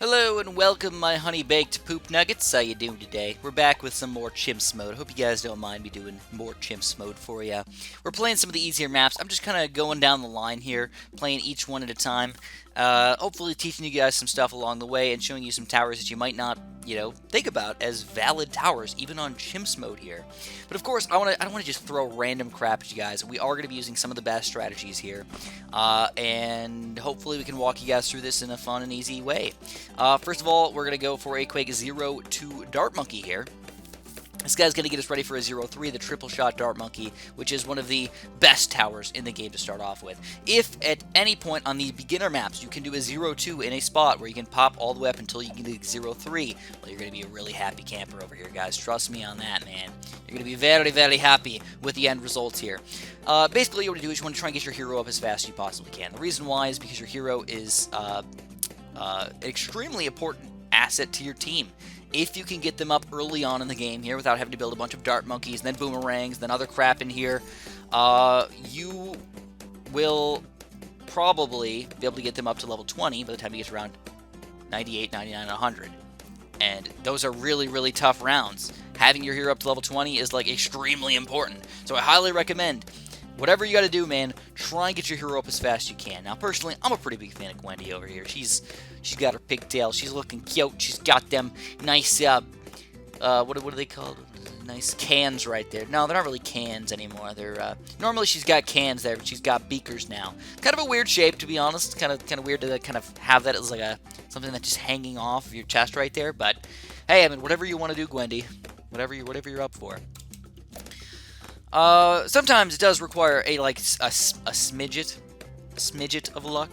Hello and welcome, my honey-baked poop nuggets. How you doing today? We're back with some more Chimps Mode. Hope you guys don't mind me doing more Chimps Mode for you. We're playing some of the easier maps. I'm just kind of going down the line here, playing each one at a time. Hopefully teaching you guys some stuff along the way and showing you some towers that you might not, think about as valid towers, even on Chimps Mode here. But of course, I don't want to just throw random crap at you guys. We are going to be using some of the best strategies here, and hopefully we can walk you guys through this in a fun and easy way. First of all, we're going to go for a quick 0-2 Dart Monkey here. This guy's going to get us ready for a 0-3, the triple shot Dart Monkey, which is one of the best towers in the game to start off with. If at any point on the beginner maps you can do a 0-2 in a spot where you can pop all the way up until you can do 0-3, well, you're going to be a really happy camper over here, guys. Trust me on that, man. You're going to be very, very happy with the end results here. Basically, what you want to do is you want to try and get your hero up as fast as you possibly can. The reason why is because your hero is an extremely important asset to your team. If you can get them up early on in the game here without having to build a bunch of dart monkeys, then boomerangs, then other crap in here, you will probably be able to get them up to level 20 by the time you get to around 98, 99, 100. And those are really, really tough rounds. Having your hero up to level 20 is like extremely important. So I highly recommend, whatever you got to do, man, try and get your hero up as fast as you can. Now, personally, I'm a pretty big fan of Wendy over here. She's got her pigtail. She's looking cute. She's got them nice, what do they call it? Nice cans right there. No, they're not really cans anymore. They're, normally she's got cans there, but she's got beakers now. Kind of a weird shape, to be honest. Kind of weird to kind of have that as like something that's just hanging off of your chest right there. But, hey, I mean, whatever you want to do, Gwendy. Whatever you're up for. Sometimes it does require a smidget of luck,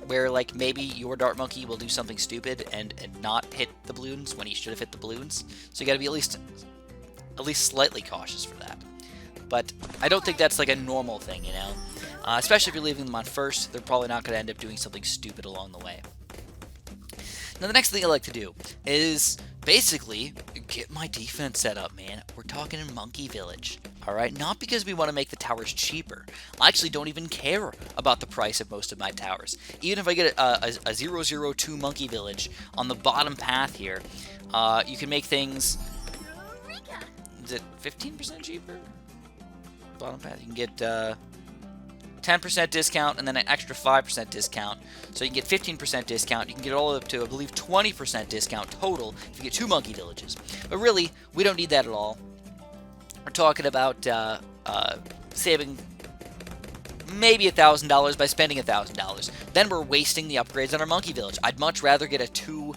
where like maybe your Dart Monkey will do something stupid and not hit the balloons when he should have hit the balloons. So you got to be at least slightly cautious for that. But I don't think that's like a normal thing, you know. Especially if you're leaving them on first, they're probably not going to end up doing something stupid along the way. Now the next thing I like to do is basically get my defense set up, man. We're talking in Monkey Village. Alright, not because we want to make the towers cheaper. I actually don't even care about the price of most of my towers. Even if I get a 0-0-2 Monkey Village on the bottom path here, you can make things... Is it 15% cheaper? Bottom path, you can get 10% discount and then an extra 5% discount. So you can get 15% discount. You can get it all up to, I believe, 20% discount total if you get 2 Monkey Villages. But really, we don't need that at all. We're talking about saving maybe $1,000 by spending $1,000. Then we're wasting the upgrades on our Monkey Village. I'd much rather get a 2-2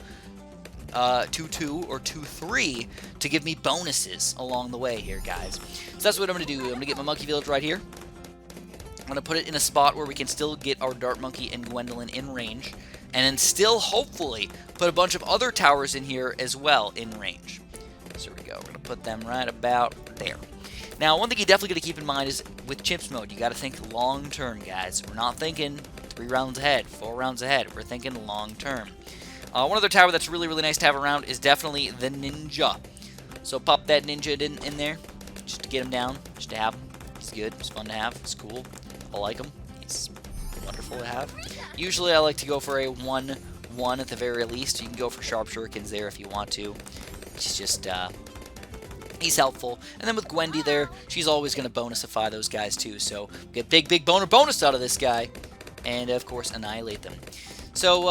or 2-3 to give me bonuses along the way here, guys. So that's what I'm going to do. I'm going to get my Monkey Village right here. I'm going to put it in a spot where we can still get our Dart Monkey and Gwendolyn in range. And then still, hopefully, put a bunch of other towers in here as well in range. So here we go. We're going to put them right about there. Now, one thing you definitely got to keep in mind is with Chimps Mode, you got to think long term, guys. We're not thinking 3 rounds ahead, 4 rounds ahead. We're thinking long term. One other tower that's really, really nice to have around is definitely the Ninja. So pop that Ninja in there just to get him down, just to have him. He's good. It's fun to have. It's cool. I like him. He's wonderful to have. Usually, I like to go for a 1-1 at the very least. You can go for Sharp Shurikens there if you want to. It's just, he's helpful. And then with Gwendy there, she's always going to bonusify those guys too. So get big bonus out of this guy. And of course, annihilate them. So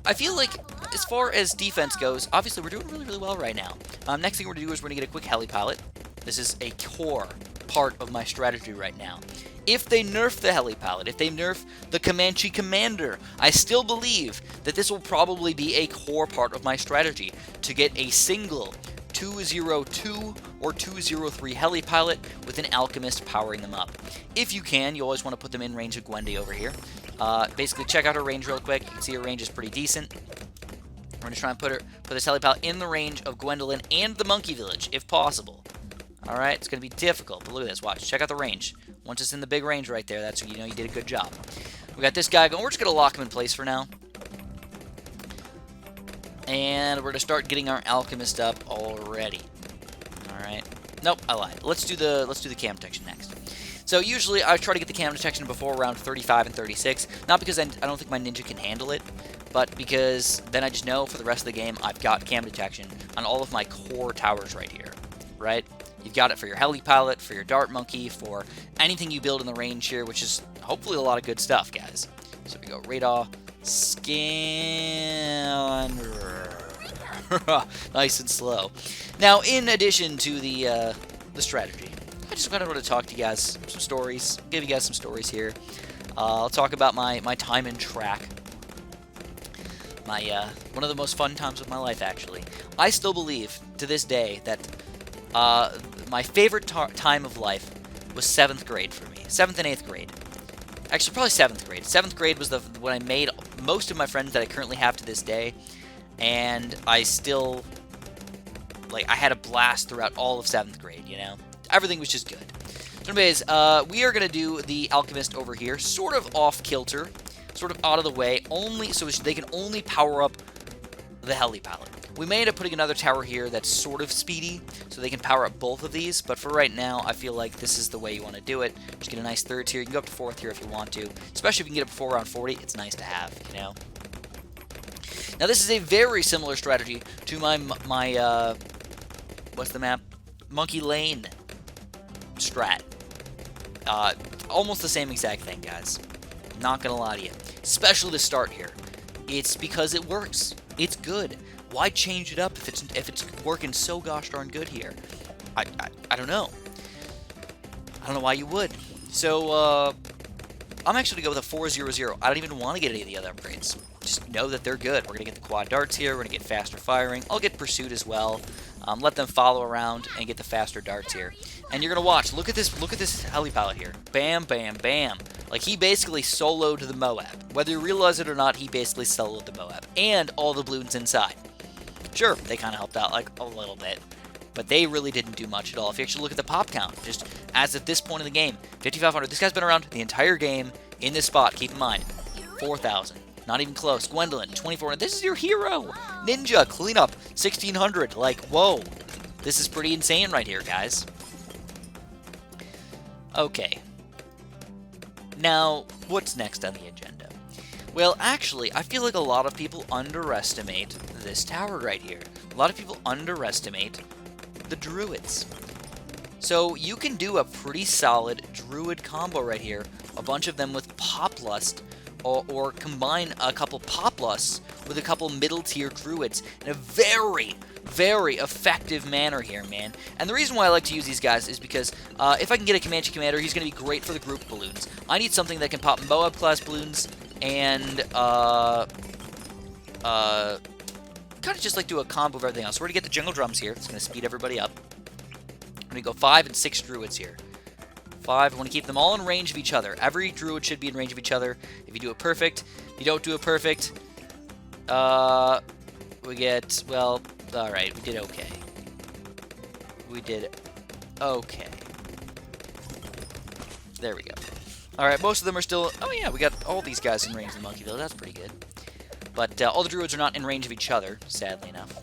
I feel like as far as defense goes, obviously we're doing really, really well right now. Next thing we're going to do is we're going to get a quick heli pilot. This is a core part of my strategy right now. If they nerf the heli pilot, if they nerf the Comanche Commander, I still believe that this will probably be a core part of my strategy to get a single 2-0-2 or 2-0-3 heli pilot with an Alchemist powering them up. If you can, you always want to put them in range of Gwendy over here. Basically, check out her range real quick. You can see her range is pretty decent. We're going to try and put this heli pilot in the range of Gwendolyn and the Monkey Village, if possible. Alright, it's going to be difficult, but look at this. Watch. Check out the range. Once it's in the big range right there, that's when you know you did a good job. We got this guy going. We're just going to lock him in place for now. And we're going to start getting our Alchemist up already. Alright. Nope, I lied. Let's do the cam detection next. So usually I try to get the cam detection before around 35 and 36. Not because I don't think my ninja can handle it, but because then I just know for the rest of the game I've got cam detection on all of my core towers right here, right? You've got it for your heli pilot, for your dart monkey, for anything you build in the range here, which is hopefully a lot of good stuff, guys. So we go radar, scan, nice and slow. Now, in addition to the strategy, I just kind of want to talk to you guys some stories, give you guys some stories here. I'll talk about my time in track. One of the most fun times of my life, actually. I still believe, to this day, that my favorite time of life was 7th grade for me. 7th and 8th grade. Actually, probably 7th grade. 7th grade was when I made most of my friends that I currently have to this day. And I still, I had a blast throughout all of 7th grade, you know? Everything was just good. So anyways, we are going to do the Alchemist over here, sort of off-kilter, sort of out of the way, only so they can only power up the heli pallet. We may end up putting another tower here that's sort of speedy, so they can power up both of these, but for right now, I feel like this is the way you want to do it. Just get a nice 3rd tier. You can go up to 4th tier if you want to, especially if you can get up before round 40. It's nice to have, you know? Now, this is a very similar strategy to my what's the map? Monkey Lane strat. Almost the same exact thing, guys. Not gonna lie to you. Especially to start here. It's because it works. It's good. Why change it up if it's working so gosh darn good here? I don't know. I don't know why you would. So, I'm actually going to go with a 4-0-0. I don't even want to get any of the other upgrades. Just know that they're good. We're going to get the quad darts here. We're going to get faster firing. I'll get pursuit as well. Let them follow around and get the faster darts here. And you're going to watch. Look at this heli pilot here. Bam, bam, bam. Like, he basically soloed the Moab. Whether you realize it or not, he basically soloed the Moab. And all the Bloons inside. Sure, they kind of helped out, like, a little bit. But they really didn't do much at all. If you actually look at the pop count, just as at this point in the game, 5,500. This guy's been around the entire game in this spot. Keep in mind, 4,000. Not even close. Gwendolyn, 2,400. This is your hero. Ninja, cleanup, 1,600. Like, whoa. This is pretty insane right here, guys. Okay. Now, what's next on the agenda? Well, actually, I feel like a lot of people underestimate this tower right here. A lot of people underestimate the druids. So you can do a pretty solid druid combo right here. A bunch of them with Pop Lust, or combine a couple Pop Lusts with a couple middle tier druids in a very, very effective manner here, man. And the reason why I like to use these guys is because if I can get a Comanche Commander, he's going to be great for the group balloons. I need something that can pop Moab class balloons and kind of just like do a combo of everything else. So we're going to get the jungle drums here. It's going to speed everybody up. I'm going to go 5 and 6 druids here. 5, I want to keep them all in range of each other. Every druid should be in range of each other. If you do it perfect, if you don't do it perfect, we get, well, alright, we did okay. We did okay. There we go. Alright, most of them are still, oh yeah, we got all these guys in range of the monkey, though. That's pretty good. But all the druids are not in range of each other, sadly enough.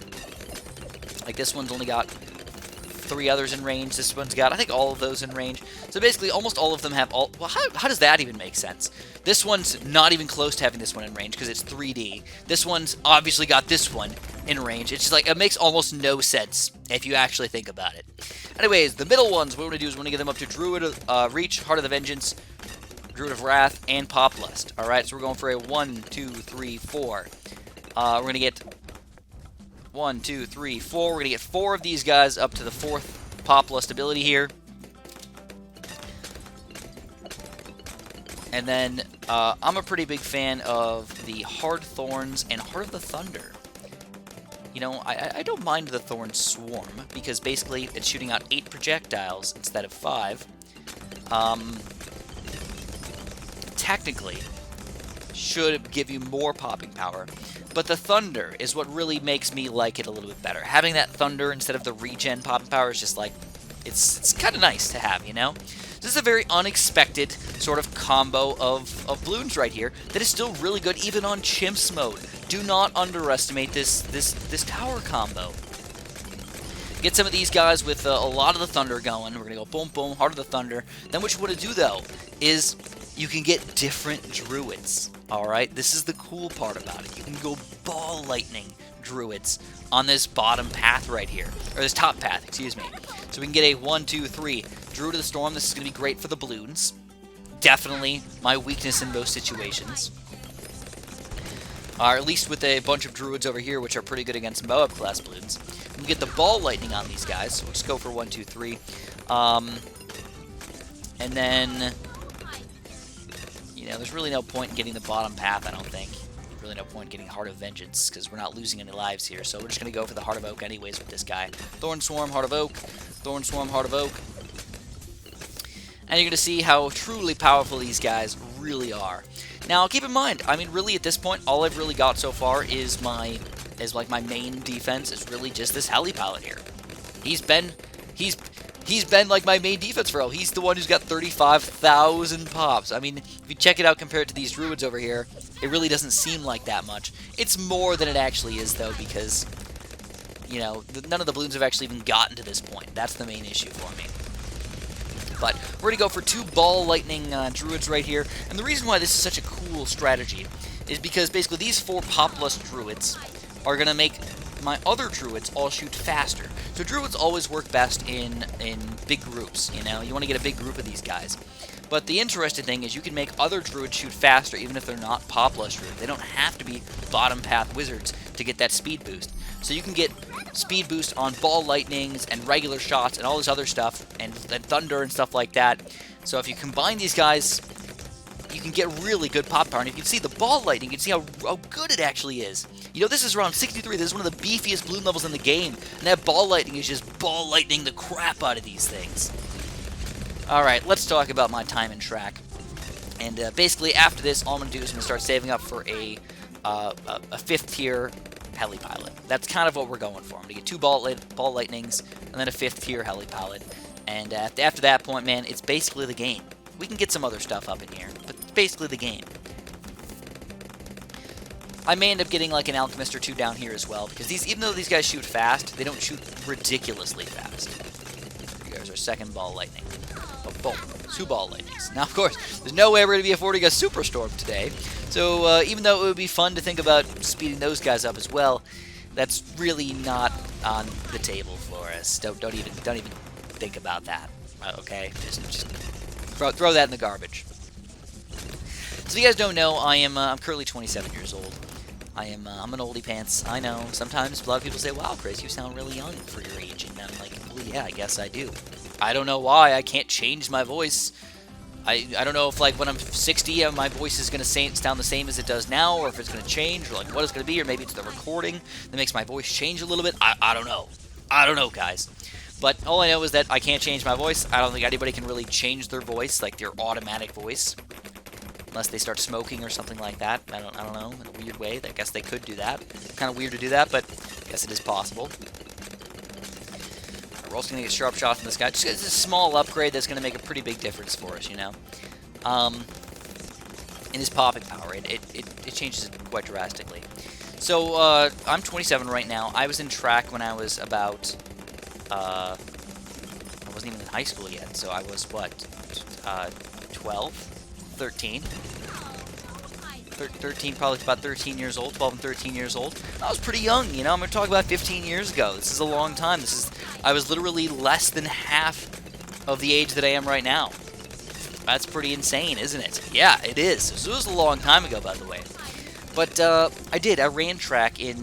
Like, this one's only got 3 others in range. This one's got, I think, all of those in range. So basically, almost all of them have all... Well, how does that even make sense? This one's not even close to having this one in range because it's 3D. This one's obviously got this one in range. It's just like, it makes almost no sense if you actually think about it. Anyways, the middle ones, what we're going to do is we're going to get them up to Druid Reach, Heart of the Vengeance, Druid of Wrath, and Pop Lust. Alright, so we're going for a 1, 2, 3, 4. We're going to get 1, 2, 3, 4. We're going to get 4 of these guys up to the 4th Pop Lust ability here. And then, I'm a pretty big fan of the Hard Thorns and Heart of the Thunder. You know, I don't mind the Thorn Swarm, because basically it's shooting out 8 projectiles instead of 5. Technically, should give you more popping power. But the Thunder is what really makes me like it a little bit better. Having that Thunder instead of the regen popping power is just like, it's kind of nice to have, you know? This is a very unexpected sort of combo of Bloons right here that is still really good even on Chimps Mode. Do not underestimate this tower combo. Get some of these guys with a lot of the Thunder going. We're going to go boom, boom, Heart of the Thunder. Then what you want to do, though, is you can get different druids. Alright, this is the cool part about it. You can go ball lightning druids on this bottom path right here. Or this top path, excuse me. So we can get a 1, 2, 3 Druid of the Storm. This is going to be great for the Bloons. Definitely my weakness in most situations. Or at least with a bunch of druids over here, which are pretty good against Moab class Bloons. We can get the ball lightning on these guys. So we'll just go for 1, 2, 3. And then, you know, there's really no point in getting the bottom path, I don't think. Really no point in getting Heart of Vengeance, because we're not losing any lives here. So we're just going to go for the Heart of Oak anyways with this guy. Thorn Swarm, Heart of Oak. Thorn Swarm, Heart of Oak. And you're going to see how truly powerful these guys really are. Now, keep in mind, I mean, really at this point, all I've really got so far is my main defense is really just this heli pilot here. He's been like my main defense for all. He's the one who's got 35,000 pops. I mean, if you check it out compared to these druids over here, it really doesn't seem like that much. It's more than it actually is, though, because, you know, none of the Bloons have actually even gotten to this point. That's the main issue for me. But we're going to go for 2 ball lightning druids right here. And the reason why this is such a cool strategy is because basically these 4 popless druids are going to make my other druids all shoot faster. So druids always work best in big groups, you know? You want to get a big group of these guys. But the interesting thing is you can make other druids shoot faster even if they're not popless druids. They don't have to be bottom path wizards to get that speed boost. So you can get speed boost on ball lightnings and regular shots and all this other stuff and thunder and stuff like that. So if you combine these guys, you can get really good pop power. And if you can see the ball lightning, you can see how good it actually is. You know, this is around 63. This is one of the beefiest Bloon levels in the game. And that ball lightning is just ball lightning the crap out of these things. Alright, let's talk about my time and track. And basically after this, all I'm going to do is I'm going to start saving up for a 5th tier heli pilot. That's kind of what we're going for. I'm going to get 2 ball lightnings and then a 5th tier heli pilot. And after that point, man, it's basically the game. We can get some other stuff up in here, but it's basically the game. I may end up getting like an Alchemist or 2 down here as well, because even though these guys shoot fast, they don't shoot ridiculously fast. You guys are 2nd ball lightning. But boom, 2 ball lightnings. Now, of course, there's no way we're going to be affording a Superstorm today. So even though it would be fun to think about speeding those guys up as well, that's really not on the table for us. Don't even think about that. Okay, just throw that in the garbage. So if you guys don't know, I'm currently 27 years old. I'm an oldie pants. I know. Sometimes a lot of people say, "Wow, Chris, you sound really young for your age," and I'm like, "Well, yeah, I guess I do." I don't know why. I can't change my voice. I don't know if, like, when I'm 60, my voice is going to sound the same as it does now, or if it's going to change, or, like, what it's going to be, or maybe it's the recording that makes my voice change a little bit. I don't know. I don't know, guys. But all I know is that I can't change my voice. I don't think anybody can really change their voice, like their automatic voice, unless they start smoking or something like that. I don't know, in a weird way. I guess they could do that. Kind of weird to do that, but I guess it is possible. We're also going to get sharp shot from this guy. Just it's a small upgrade that's going to make a pretty big difference for us, you know. In his popping power, it changes it quite drastically. So I'm 27 right now. I was in track when I was about I wasn't even in high school yet, so I was what, 12, 13. 13, probably about 13 years old, 12 and 13 years old. I was pretty young, you know. I'm going to talk about 15 years ago. This is a long time. I was literally less than half of the age that I am right now. That's pretty insane, isn't it? Yeah, it is. So it was a long time ago, by the way. But I ran track in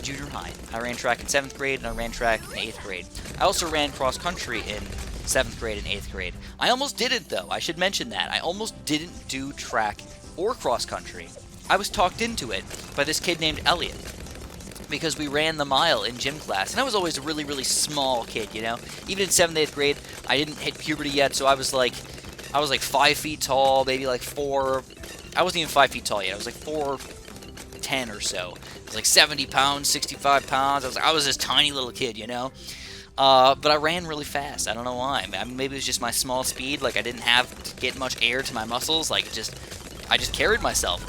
junior high. I ran track in 7th grade, and I ran track in 8th grade. I also ran cross country in 7th grade and 8th grade. I almost didn't, though. I should mention that. I almost didn't do track or cross country. I was talked into it by this kid named Elliot, because we ran the mile in gym class, and I was always a really, really small kid, you know. Even in 7th, 8th grade, I didn't hit puberty yet, so I was like 5 feet tall, maybe like 4. I wasn't even 5 feet tall yet. I was like 4'10" or so. I was like 70 pounds, 65 pounds. I was this tiny little kid, you know. But I ran really fast. I don't know why. I mean, maybe it was just my small speed. Like, I didn't have to get much air to my muscles. Like, I just carried myself.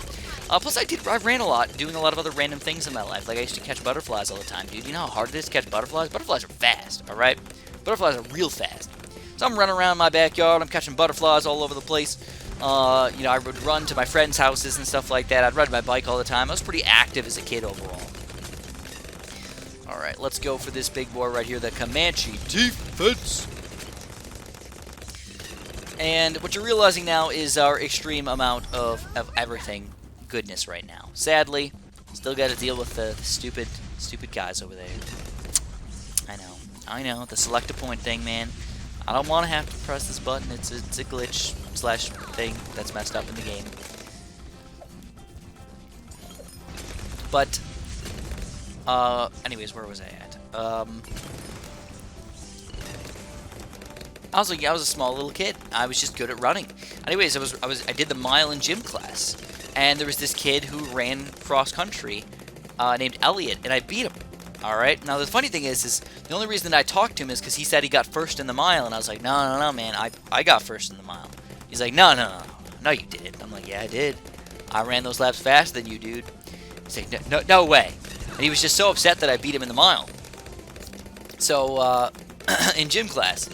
Plus, I ran a lot, doing a lot of other random things in my life. Like, I used to catch butterflies all the time, dude. You know how hard it is to catch butterflies? Butterflies are fast, all right? Butterflies are real fast. So I'm running around my backyard. I'm catching butterflies all over the place. You know, I would run to my friends' houses and stuff like that. I'd ride my bike all the time. I was pretty active as a kid overall. Alright, let's go for this big boy right here, the Comanche defense. And what you're realizing now is our extreme amount of everything goodness right now. Sadly, still got to deal with the stupid guys over there. I know, the select a point thing, man. I don't want to have to press this button. It's a glitch slash thing that's messed up in the game. But, anyways, where was I at? I was a small little kid. I was just good at running. Anyways, I did the mile in gym class, and there was this kid who ran cross country, named Elliot, and I beat him. All right. Now the funny thing is the only reason that I talked to him is because he said he got first in the mile, and I was like, no, man, I got first in the mile. He's like, no, you didn't. I'm like, yeah, I did. I ran those laps faster than you, dude. He's like, no way. And he was just so upset that I beat him in the mile. So in gym class.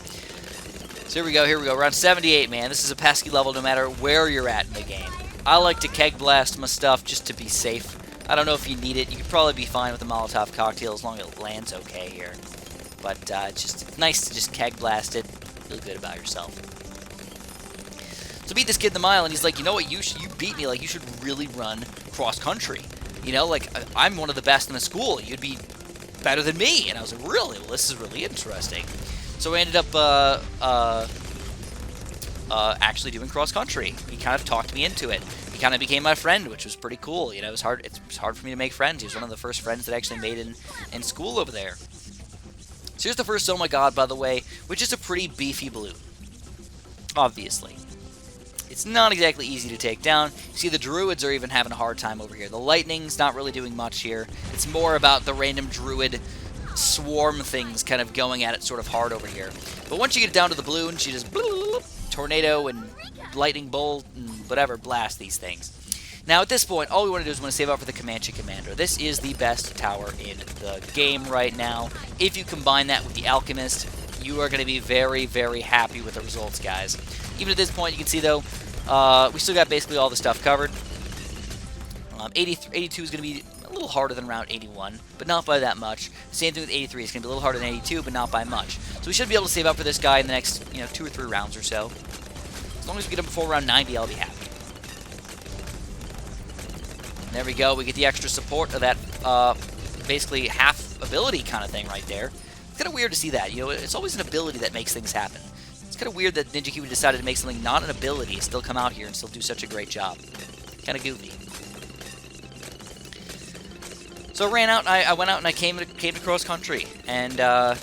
So here we go, around 78, man. This is a pesky level no matter where you're at in the game. I like to keg blast my stuff just to be safe. I don't know if you need it. You could probably be fine with a Molotov cocktail as long as it lands okay here. But it's just nice to just keg blast it. Feel good about yourself. So beat this kid in the mile, and he's like, you know what, you beat me. Like, you should really run cross country. You know, like, I'm one of the best in the school. You'd be better than me. And I was like, really? Well, this is really interesting. So I ended up actually doing cross country. He kind of talked me into it. He kind of became my friend, which was pretty cool. You know, it's hard for me to make friends. He was one of the first friends that I actually made in school over there. So here's the first Oh My God, by the way, which is a pretty beefy balloon. Obviously. It's not exactly easy to take down. You see, the druids are even having a hard time over here. The lightning's not really doing much here. It's more about the random druid swarm things kind of going at it sort of hard over here. But once you get down to the balloons, you just tornado and lightning bolt and whatever blast these things. Now at this point, all we want to do is want to save up for the Comanche Commander. This is the best tower in the game right now. If you combine that with the Alchemist, you are going to be very, very happy with the results, guys. Even at this point, you can see though, we still got basically all the stuff covered. 82 is going to be a little harder than round 81, but not by that much. Same thing with 83. It's going to be a little harder than 82, but not by much. So we should be able to save up for this guy in the next, 2 or 3 rounds or so. As long as we get him before round 90, I'll be happy. And there we go. We get the extra support of that, basically half ability kind of thing right there. It's kind of weird to see that. It's always an ability that makes things happen. It's kind of weird that Ninja Kiwi decided to make something not an ability and still come out here and still do such a great job. Kind of goofy. So I ran out, I went out and I came to cross country, and I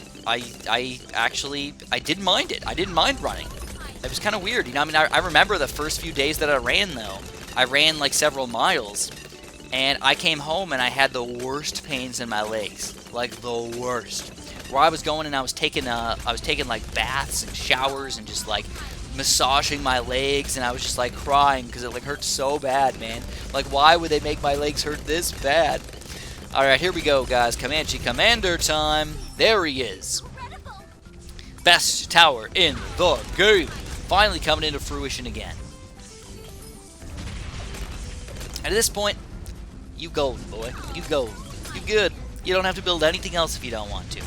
didn't mind it. I didn't mind running. It was kind of weird, I remember the first few days that I ran though. I ran like several miles, and I came home and I had the worst pains in my legs, like the worst. Where I was going and I was taking like baths and showers and just like massaging my legs, and I was just like crying because it like hurt so bad, man. Like, why would they make my legs hurt this bad? Alright, here we go, guys. Comanche Commander time. There he is. Best tower in the game. Finally coming into fruition again. And at this point, you golden, boy. You golden. You good. You don't have to build anything else if you don't want to.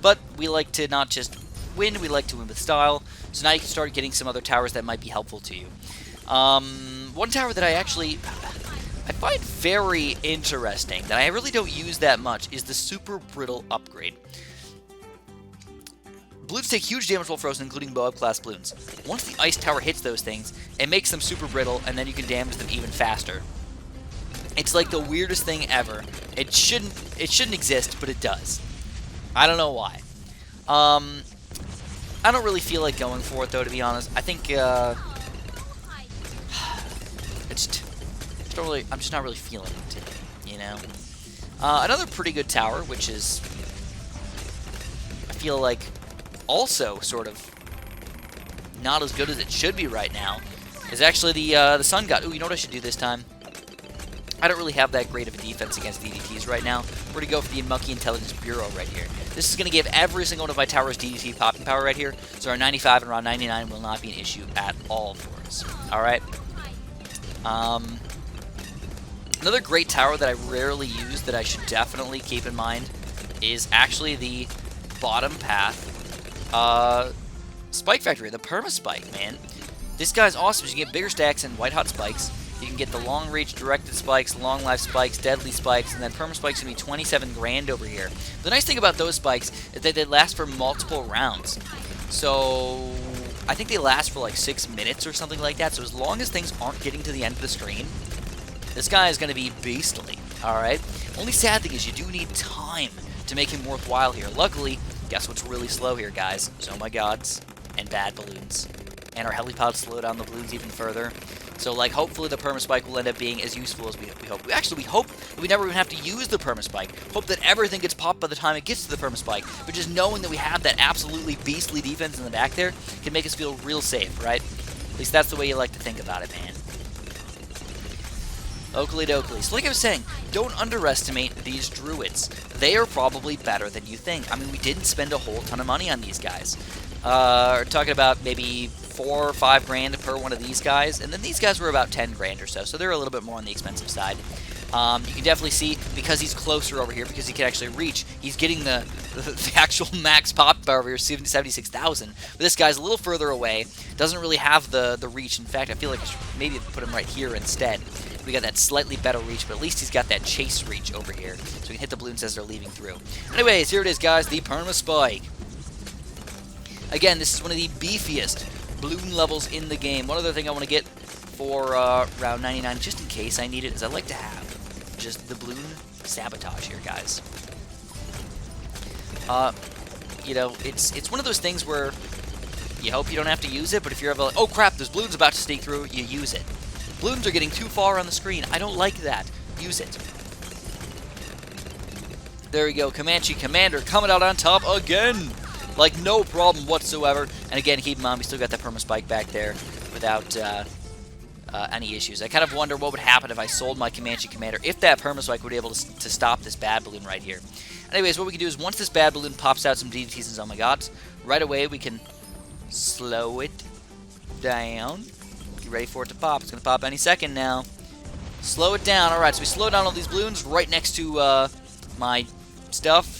But we like to not just win, we like to win with style. So now you can start getting some other towers that might be helpful to you. One tower that I find very interesting, that I really don't use that much, is the Super Brittle upgrade. Bloons take huge damage while frozen, including Boab class Bloons. Once the ice tower hits those things, it makes them super brittle, and then you can damage them even faster. It's like the weirdest thing ever. It shouldn't exist, but it does. I don't know why. I don't really feel like going for it, though, to be honest. I think I'm just not really feeling it today, Another pretty good tower, which is, I feel like, also sort of not as good as it should be right now, is actually the Sun God. Ooh, you know what I should do this time? I don't really have that great of a defense against DDTs right now. We're going to go for the Monkey Intelligence Bureau right here. This is going to give every single one of my towers DDT popping power right here, so our 95 and around 99 will not be an issue at all for us. Alright? Another great tower that I rarely use that I should definitely keep in mind is actually the bottom path Spike Factory, the Perma Spike, man. This guy's awesome. You can get bigger stacks and white hot spikes. You can get the long reach directed spikes, long life spikes, deadly spikes, and then perma spikes gonna be 27 grand over here. The nice thing about those spikes is that they last for multiple rounds. So I think they last for like 6 minutes or something like that. So as long as things aren't getting to the end of the screen, this guy is gonna be beastly. Alright? Only sad thing is you do need time to make him worthwhile here. Luckily, guess what's really slow here, guys? So my gods and bad balloons. And our helipods slow down the balloons even further. So, like, hopefully the perma-spike will end up being as useful as we hope. Actually, we hope that we never even have to use the perma-spike. Hope that everything gets popped by the time it gets to the perma-spike. But just knowing that we have that absolutely beastly defense in the back there can make us feel real safe, right? At least that's the way you like to think about it, man. Oakley dokley. So like I was saying, don't underestimate these druids. They are probably better than you think. I mean, we didn't spend a whole ton of money on these guys. We're talking about maybe 4 or 5 grand per one of these guys, and then these guys were about 10 grand or so, so they're a little bit more on the expensive side. You can definitely see, because he's closer over here, because he can actually reach, he's getting the actual max pop power over here, 76,000. But this guy's a little further away, doesn't really have the reach. In fact, I feel like I should maybe put him right here instead. We got that slightly better reach, but at least he's got that chase reach over here, so we can hit the balloons as they're leaving through. Anyways, here it is, guys, the Perma Spike. Again, this is one of the beefiest balloon levels in the game. One other thing I want to get for round 99, just in case I need it, is I like to have just the balloon sabotage here, guys. You know, it's one of those things where you hope you don't have to use it, but if you're ever like, oh crap, there's balloons about to sneak through, you use it. Balloons are getting too far on the screen. I don't like that. Use it. There we go. Comanche Commander coming out on top again. Like, no problem whatsoever. And again, keep in mind, we still got that perma spike back there without any issues. I kind of wonder what would happen if I sold my Comanche Commander, if that perma spike would be able to stop this bad balloon right here. Anyways, what we can do is once this bad balloon pops out some DDTs and oh my gods, right away we can slow it down. Get ready for it to pop. It's going to pop any second now. Slow it down. Alright, so we slow down all these balloons right next to my stuff.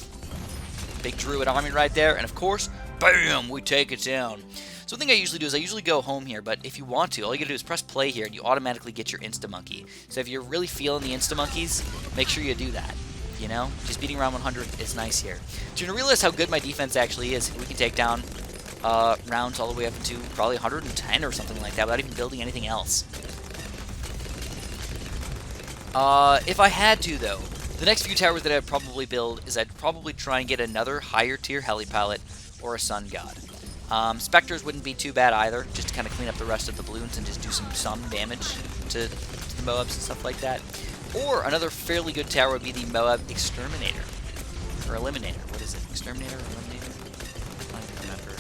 Big druid army right there, and of course, bam, we take it down. So one thing I usually do is I usually go home here, but if you want to, all you gotta do is press play here, and you automatically get your insta-monkey. So if you're really feeling the insta-monkeys, make sure you do that, you know? Just beating around 100 is nice here. So you're gonna realize how good my defense actually is. We can take down rounds all the way up to probably 110 or something like that without even building anything else. If I had to, though, the next few towers that I'd probably build is I'd probably try and get another higher tier helipallet or a sun god. Spectres wouldn't be too bad either, just to kind of clean up the rest of the balloons and just do some damage to the Moabs and stuff like that. Or another fairly good tower would be the Moab Exterminator. Or Eliminator. What is it? Exterminator or Eliminator? I don't remember.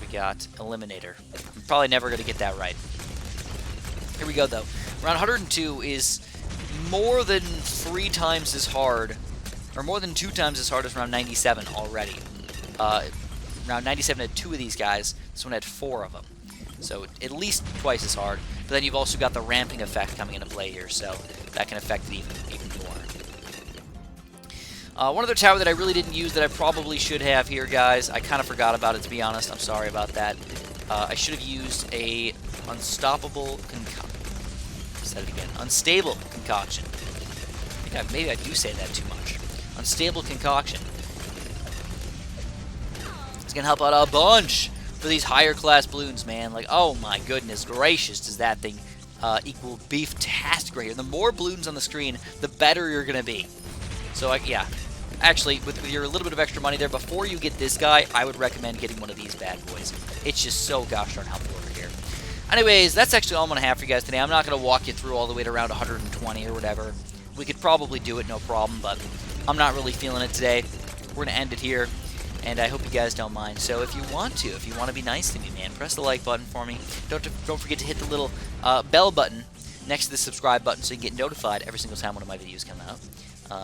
We got Eliminator. I'm probably never going to get that right. Here we go, though. Round 102 is more than 3 times as hard, or more than 2 times as hard as round 97 already. Round 97 had 2 of these guys, this one had 4 of them. So at least twice as hard, but then you've also got the ramping effect coming into play here, so that can affect it even more. One other tower that I really didn't use that I probably should have here, guys, I kind of forgot about it, to be honest, I'm sorry about that. I should have used a unstoppable concoction. Said it again. Unstable concoction. I think maybe I do say that too much. Unstable concoction. It's gonna help out a bunch for these higher class balloons, man. Like, oh my goodness gracious, does that thing equal beef-tastic right here. The more balloons on the screen, the better you're gonna be. So, yeah. Actually, with your little bit of extra money there, before you get this guy, I would recommend getting one of these bad boys. It's just so gosh darn helpful over here. Anyways, that's actually all I'm going to have for you guys today. I'm not going to walk you through all the way to around 120 or whatever. We could probably do it, no problem, but I'm not really feeling it today. We're going to end it here, and I hope you guys don't mind. So if you want to be nice to me, man, press the like button for me. Don't forget to hit the little bell button next to the subscribe button so you can get notified every single time one of my videos come out.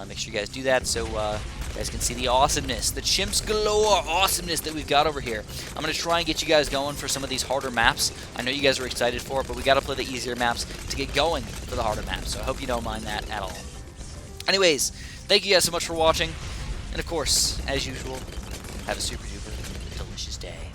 Make sure you guys do that so you guys can see the awesomeness, the Chimps galore awesomeness that we've got over here. I'm going to try and get you guys going for some of these harder maps. I know you guys are excited for it, but we got to play the easier maps to get going for the harder maps, so I hope you don't mind that at all. Anyways, thank you guys so much for watching, and of course, as usual, have a super duper delicious day.